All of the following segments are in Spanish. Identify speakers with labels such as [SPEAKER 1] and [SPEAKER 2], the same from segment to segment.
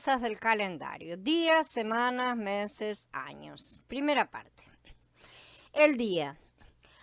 [SPEAKER 1] cosas del calendario: días, semanas, meses, años. Primera parte. El día.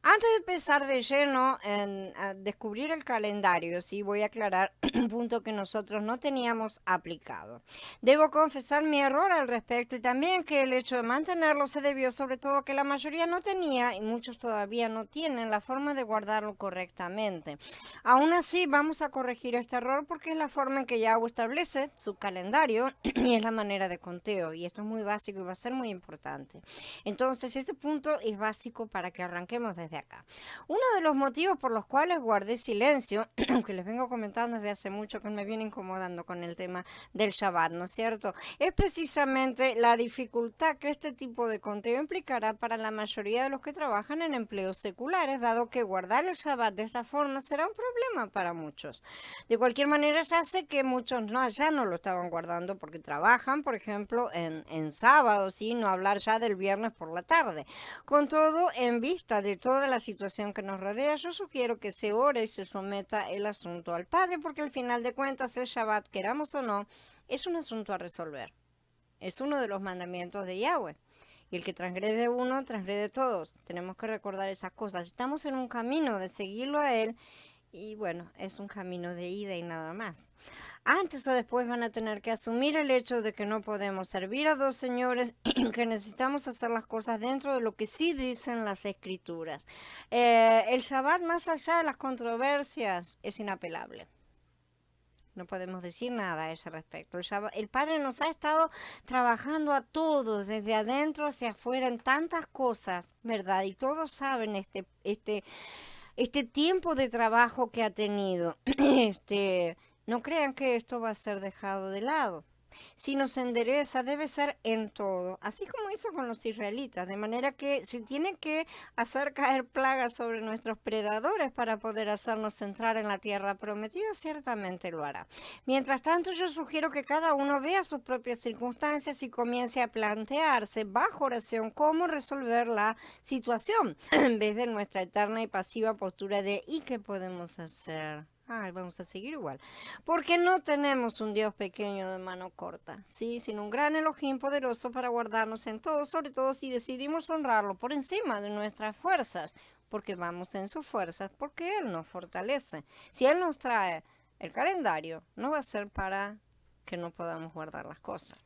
[SPEAKER 1] Antes de empezar de lleno en descubrir el calendario, sí voy a aclarar un punto que nosotros no teníamos aplicado. Debo confesar mi error al respecto y también que el hecho de mantenerlo se debió sobre todo a que la mayoría no tenía y muchos todavía no tienen la forma de guardarlo correctamente. Aún así vamos a corregir este error porque es la forma en que Yahweh establece su calendario y es la manera de conteo, y esto es muy básico y va a ser muy importante. Entonces este punto es básico para que arranquemos desde acá. Uno de los motivos por los cuales guardé silencio, aunque les vengo comentando desde hace mucho que me viene incomodando con el tema del Shabbat, ¿no es cierto?, es precisamente la dificultad que este tipo de conteo implicará para la mayoría de los que trabajan en empleos seculares, dado que guardar el Shabbat de esta forma será un problema para muchos. De cualquier manera, ya sé que muchos ya no lo estaban guardando porque trabajan, por ejemplo, en sábados, y no hablar ya del viernes por la tarde. Con todo, en vista de toda la situación que nos rodea, yo sugiero que se ore y se someta el asunto al Padre, porque al final de cuentas el Shabbat, queramos o no, es un asunto a resolver. Es uno de los mandamientos de Yahweh. Y el que transgrede uno, transgrede todos. Tenemos que recordar esas cosas. Estamos en un camino de seguirlo a Él, y bueno, es un camino de ida y nada más. Antes o después van a tener que asumir el hecho de que no podemos servir a dos señores y que necesitamos hacer las cosas dentro de lo que sí dicen las escrituras. El Shabbat, más allá de las controversias, es inapelable. No podemos decir nada a ese respecto. El Padre nos ha estado trabajando a todos, desde adentro hacia afuera, en tantas cosas, ¿verdad? Y todos saben este tiempo de trabajo que ha tenido. No crean que esto va a ser dejado de lado. Si nos endereza, debe ser en todo, así como hizo con los israelitas, de manera que si tiene que hacer caer plagas sobre nuestros predadores para poder hacernos entrar en la tierra prometida, ciertamente lo hará. Mientras tanto, yo sugiero que cada uno vea sus propias circunstancias y comience a plantearse bajo oración cómo resolver la situación, en vez de nuestra eterna y pasiva postura de ¿y qué podemos hacer? Vamos a seguir igual. Porque no tenemos un Dios pequeño de mano corta, ¿sí? Sino un gran Elohim poderoso para guardarnos en todo, sobre todo si decidimos honrarlo por encima de nuestras fuerzas, porque vamos en sus fuerzas, porque Él nos fortalece. Si Él nos trae el calendario, no va a ser para que no podamos guardar las cosas.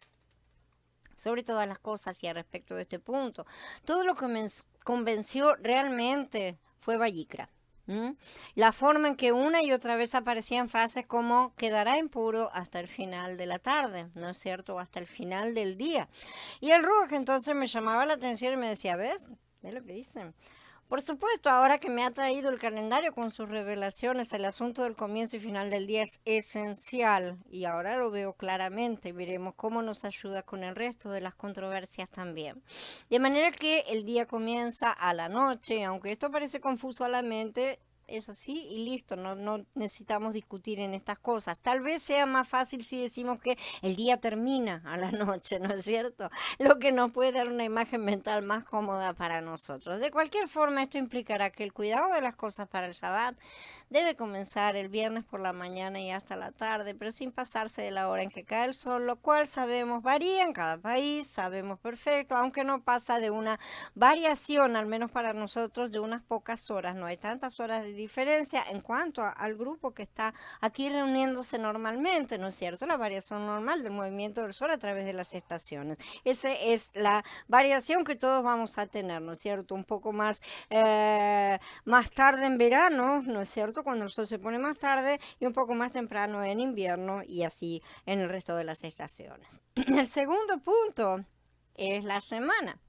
[SPEAKER 1] Sobre todas las cosas, y al respecto de este punto, todo lo que me convenció realmente fue Vayikra. La forma en que una y otra vez aparecían frases como quedará impuro hasta el final de la tarde, ¿no es cierto?, hasta el final del día. Y el Ruach entonces me llamaba la atención y me decía, ¿ves lo que dicen? Por supuesto, ahora que me ha traído el calendario con sus revelaciones, el asunto del comienzo y final del día es esencial, y ahora lo veo claramente. Veremos cómo nos ayuda con el resto de las controversias también. De manera que el día comienza a la noche, aunque esto parece confuso a la mente, es así y listo, no necesitamos discutir en estas cosas. Tal vez sea más fácil si decimos que el día termina a la noche, ¿no es cierto? Lo que nos puede dar una imagen mental más cómoda para nosotros. De cualquier forma, esto implicará que el cuidado de las cosas para el Shabbat debe comenzar el viernes por la mañana y hasta la tarde, pero sin pasarse de la hora en que cae el sol, lo cual sabemos varía en cada país, sabemos perfecto, aunque no pasa de una variación, al menos para nosotros, de unas pocas horas. No hay tantas horas de diferencia en cuanto al grupo que está aquí reuniéndose normalmente, ¿no es cierto? La variación normal del movimiento del sol a través de las estaciones. Esa es la variación que todos vamos a tener, ¿no es cierto? Un poco más tarde en verano, ¿no es cierto?, cuando el sol se pone más tarde, y un poco más temprano en invierno, y así en el resto de las estaciones. El segundo punto es la semana.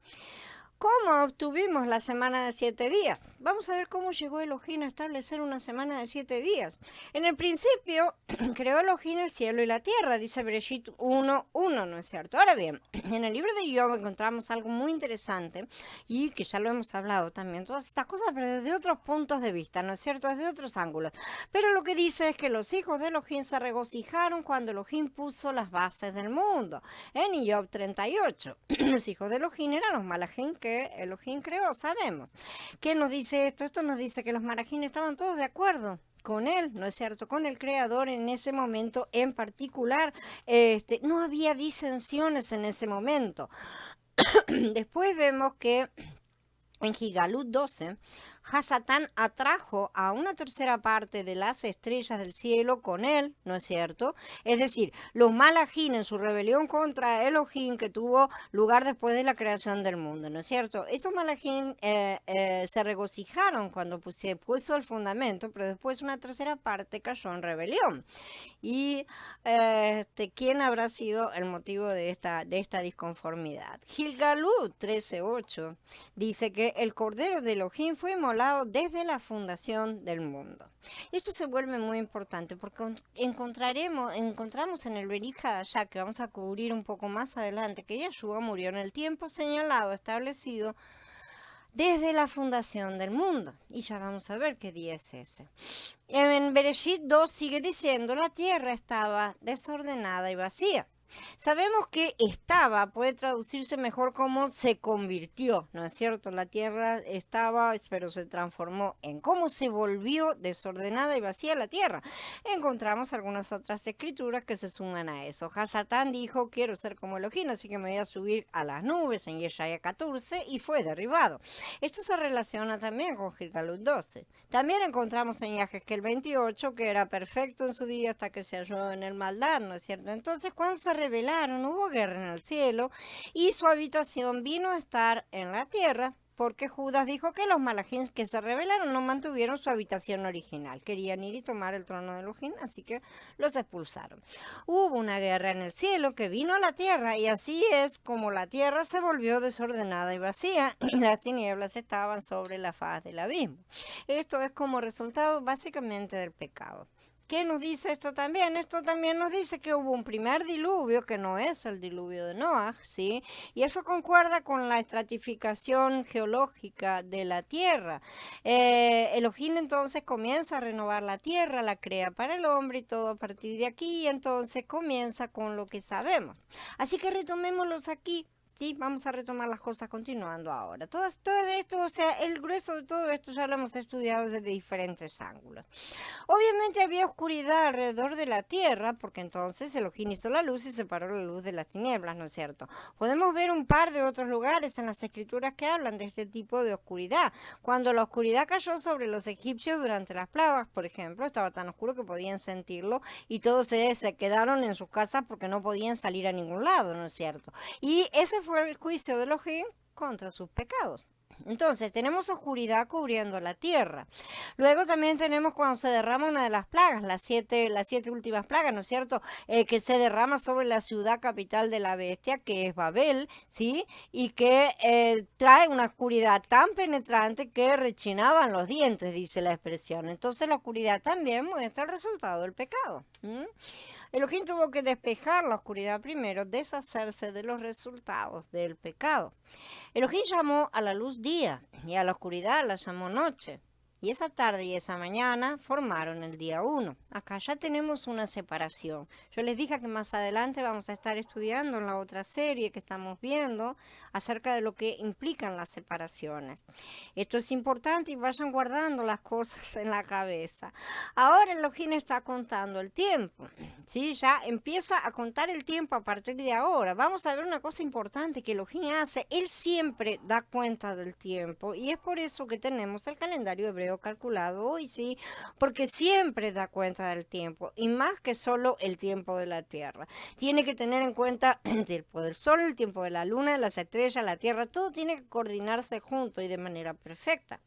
[SPEAKER 1] ¿Cómo obtuvimos la semana de 7 días? Vamos a ver cómo llegó Elohim a establecer una semana de 7 días. En el principio, creó Elohim el cielo y la tierra, dice Bereshit 1:1, ¿no es cierto? Ahora bien, en el libro de Job encontramos algo muy interesante, y que ya lo hemos hablado también, todas estas cosas, pero desde otros puntos de vista, ¿no es cierto?, desde otros ángulos. Pero lo que dice es que los hijos de Elohim se regocijaron cuando Elohim puso las bases del mundo. En Job 38, los hijos de Elohim eran los malajim que Elohim creó, sabemos. ¿Qué nos dice esto? Esto nos dice que los malajim estaban todos de acuerdo con él, ¿no es cierto? Con el creador en ese momento en particular. No había disensiones en ese momento. Después vemos que en Gigalut 12, Hasatán atrajo a una tercera parte de las estrellas del cielo con él, ¿no es cierto? Es decir, los Malachim en su rebelión contra Elohim que tuvo lugar después de la creación del mundo, ¿no es cierto? Esos Malachim se regocijaron cuando se puso el fundamento, pero después una tercera parte cayó en rebelión. Y ¿quién habrá sido el motivo de esta disconformidad? Gilgalut 13:8 dice que el Cordero de Elohim fue inmolado desde la fundación del mundo. Esto se vuelve muy importante porque encontramos en el Berij Hadashah, que vamos a cubrir un poco más adelante, que Yeshua murió en el tiempo señalado, establecido desde la fundación del mundo. Y ya vamos a ver qué día es ese. En Bereshit 2 sigue diciendo, la tierra estaba desordenada y vacía. Sabemos que estaba, puede traducirse mejor como se convirtió, ¿no es cierto? La tierra estaba, pero se transformó en cómo se volvió desordenada y vacía la tierra. Encontramos algunas otras escrituras que se suman a eso. Hasatán dijo, quiero ser como Elohim, así que me voy a subir a las nubes en Yeshaya 14 y fue derribado. Esto se relaciona también con Gilgalut 12. También encontramos en Yahezkel 28 que era perfecto en su día hasta que se halló en el maldad, ¿no es cierto? Entonces, cuando se revelaron, hubo guerra en el cielo y su habitación vino a estar en la tierra porque Judas dijo que los malachim que se rebelaron no mantuvieron su habitación original, querían ir y tomar el trono de Elohim, así que los expulsaron. Hubo una guerra en el cielo que vino a la tierra y así es como la tierra se volvió desordenada y vacía y las tinieblas estaban sobre la faz del abismo. Esto es como resultado básicamente del pecado. ¿Qué nos dice esto también? Esto también nos dice que hubo un primer diluvio, que no es el diluvio de Noah, ¿sí? Y eso concuerda con la estratificación geológica de la Tierra. Elohim entonces comienza a renovar la Tierra, la crea para el hombre y todo a partir de aquí, entonces comienza con lo que sabemos. Así que retomémoslos aquí. Sí, vamos a retomar las cosas continuando ahora. Todo esto, o sea, el grueso de todo esto ya lo hemos estudiado desde diferentes ángulos. Obviamente había oscuridad alrededor de la tierra, porque entonces Elohim hizo la luz y separó la luz de las tinieblas, ¿no es cierto? Podemos ver un par de otros lugares en las escrituras que hablan de este tipo de oscuridad. Cuando la oscuridad cayó sobre los egipcios durante las plagas, por ejemplo, estaba tan oscuro que podían sentirlo y todos se quedaron en sus casas porque no podían salir a ningún lado, ¿no es cierto? Y ese fue el juicio de Elohim contra sus pecados. Entonces tenemos oscuridad cubriendo la tierra. Luego también tenemos cuando se derrama una de las plagas, las siete últimas plagas, ¿no es cierto? Que se derrama sobre la ciudad capital de la bestia, que es Babel, ¿sí? Y que trae una oscuridad tan penetrante que rechinaban los dientes, dice la expresión. Entonces la oscuridad también muestra el resultado del pecado. Elohim tuvo que despejar la oscuridad primero, deshacerse de los resultados del pecado. Elohim llamó a la luz día y a la oscuridad la llamó noche. Y esa tarde y esa mañana formaron el día 1. Acá ya tenemos una separación. Yo les dije que más adelante vamos a estar estudiando en la otra serie que estamos viendo acerca de lo que implican las separaciones. Esto es importante y vayan guardando las cosas en la cabeza. Ahora Elohim está contando el tiempo. ¿Sí? Ya empieza a contar el tiempo a partir de ahora. Vamos a ver una cosa importante que Elohim hace. Él siempre da cuenta del tiempo y es por eso que tenemos el calendario hebreo calculado hoy, sí, porque siempre da cuenta del tiempo y más que solo el tiempo de la tierra. Tiene que tener en cuenta el tiempo del sol, el tiempo de la luna, de las estrellas, la tierra, todo tiene que coordinarse junto y de manera perfecta.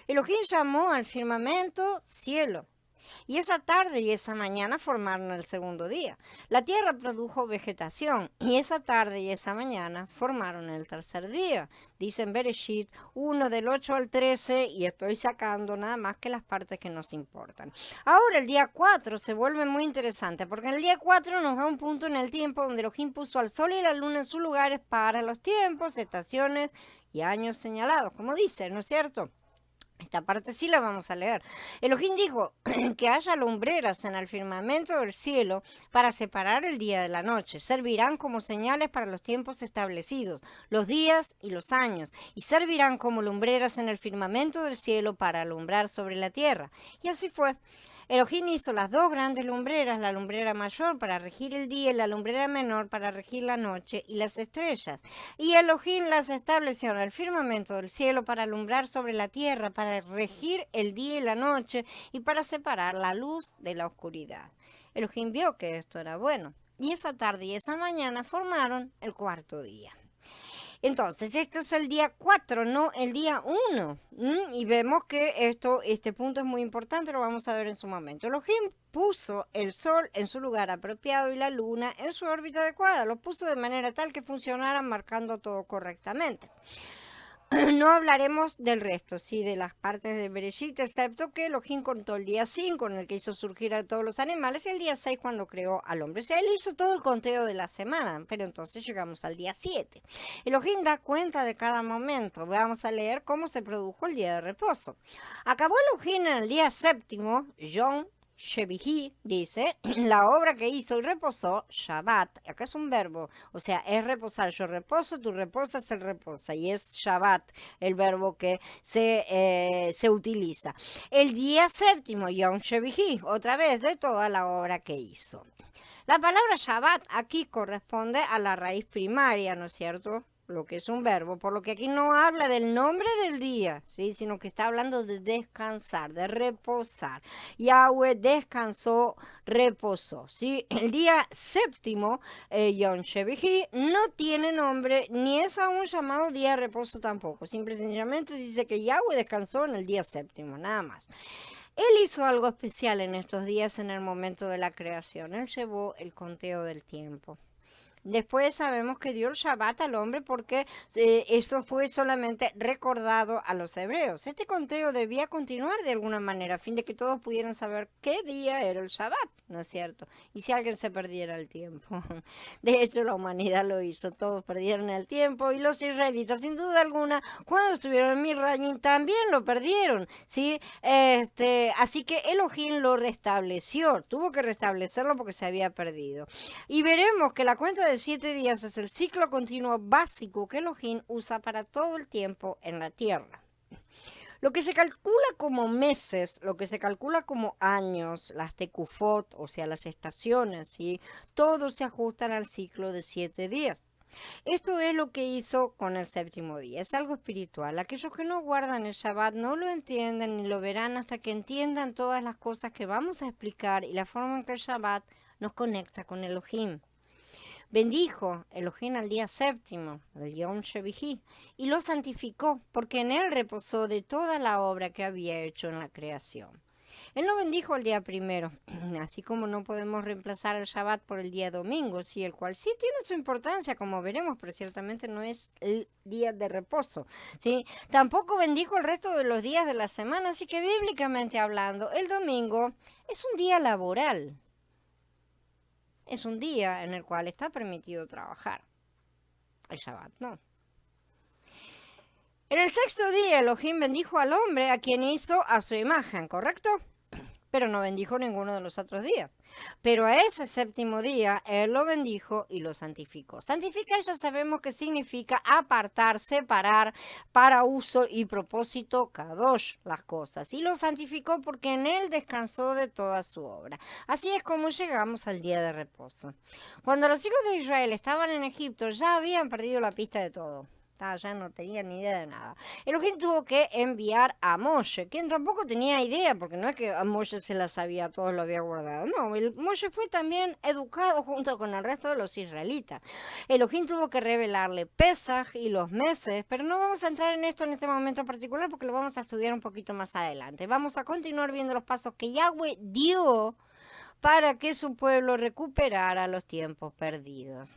[SPEAKER 1] Elohim llamó al firmamento cielo. Y esa tarde y esa mañana formaron el segundo día. La tierra produjo vegetación y esa tarde y esa mañana formaron el tercer día. Dice en Bereshit 1 del 8 al 13 y estoy sacando nada más que las partes que nos importan. Ahora el día 4 se vuelve muy interesante porque en el día 4 nos da un punto en el tiempo donde Elohim puso al sol y la luna en sus lugares para los tiempos, estaciones y años señalados, como dice, ¿no es cierto? Esta parte sí la vamos a leer. Elohim dijo que haya lumbreras en el firmamento del cielo para separar el día de la noche. Servirán como señales para los tiempos establecidos, los días y los años, y servirán como lumbreras en el firmamento del cielo para alumbrar sobre la tierra. Y así fue. Elohim hizo las dos grandes lumbreras, la lumbrera mayor para regir el día y la lumbrera menor para regir la noche y las estrellas. Y Elohim las estableció en el firmamento del cielo para alumbrar sobre la tierra, para regir el día y la noche y para separar la luz de la oscuridad. Elohim vio que esto era bueno. Y esa tarde y esa mañana formaron el cuarto día. Entonces, esto es el día 4, no el día 1. Y vemos que este punto es muy importante, lo vamos a ver en su momento. Elohim puso el sol en su lugar apropiado y la luna en su órbita adecuada. Lo puso de manera tal que funcionaran marcando todo correctamente. No hablaremos del resto, sí, de las partes de Bereshit, excepto que Elohim contó el día 5, en el que hizo surgir a todos los animales, y el día 6 cuando creó al hombre. O sea, él hizo todo el conteo de la semana, pero entonces llegamos al día 7. Elohim da cuenta de cada momento. Vamos a leer cómo se produjo el día de reposo. Acabó Elohim en el día 7, Yom Shevihi, dice, la obra que hizo y reposó, Shabbat, acá es un verbo, o sea, es reposar, yo reposo, tú reposas, él reposa, y es Shabbat el verbo que se utiliza. El día 7, Yom Shevihi, otra vez de toda la obra que hizo. La palabra Shabbat aquí corresponde a la raíz primaria, ¿no es cierto?, lo que es un verbo, por lo que aquí no habla del nombre del día, ¿sí?, sino que está hablando de descansar, de reposar. Yahweh descansó, reposó, ¿sí? El día 7, Yom Shevihi, no tiene nombre, ni es aún llamado día de reposo tampoco. Simple y sencillamente dice que Yahweh descansó en el día 7, nada más. Él hizo algo especial en estos días en el momento de la creación. Él llevó el conteo del tiempo. Después sabemos que dio el Shabbat al hombre porque eso fue solamente recordado a los hebreos. Este conteo debía continuar de alguna manera a fin de que todos pudieran saber qué día era el Shabbat, ¿no es cierto? Y si alguien se perdiera el tiempo. De hecho, la humanidad lo hizo, todos perdieron el tiempo y los israelitas, sin duda alguna, cuando estuvieron en Misraim también lo perdieron, ¿sí? Así que Elohim lo restableció, tuvo que restablecerlo porque se había perdido. Y veremos que la cuenta de 7 días es el ciclo continuo básico que Elohim usa para todo el tiempo en la tierra. Lo que se calcula como meses, lo que se calcula como años, las tekufot, o sea, las estaciones, ¿sí?, todos se ajustan al ciclo de 7 días. Esto es lo que hizo con el 7º día. Es algo espiritual. Aquellos que no guardan el Shabbat no lo entienden ni lo verán hasta que entiendan todas las cosas que vamos a explicar y la forma en que el Shabbat nos conecta con Elohim. Bendijo Elohim al día 7, el Yom Shevihi, y lo santificó, porque en él reposó de toda la obra que había hecho en la creación. Él no bendijo el día 1, así como no podemos reemplazar el Shabbat por el día domingo, sí, el cual sí tiene su importancia, como veremos, pero ciertamente no es el día de reposo, ¿sí? Tampoco bendijo el resto de los días de la semana, así que bíblicamente hablando, el domingo es un día laboral. Es un día en el cual está permitido trabajar. El Shabbat no. En el 6º día Elohim bendijo al hombre a quien hizo a su imagen, ¿correcto? Pero no bendijo ninguno de los otros días. Pero a ese 7º día él lo bendijo y lo santificó. Santificar ya sabemos que significa apartar, separar para uso y propósito kadosh las cosas. Y lo santificó porque en él descansó de toda su obra. Así es como llegamos al día de reposo. Cuando los hijos de Israel estaban en Egipto ya habían perdido la pista de todo. Ya no tenía ni idea de nada. Elohim tuvo que enviar a Moshe, quien tampoco tenía idea, porque no es que a Moshe se la sabía, todo lo había guardado. No, Moshe fue también educado junto con el resto de los israelitas. Elohim tuvo que revelarle Pesaj y los meses, pero no vamos a entrar en esto en este momento particular porque lo vamos a estudiar un poquito más adelante. Vamos a continuar viendo los pasos que Yahweh dio para que su pueblo recuperara los tiempos perdidos.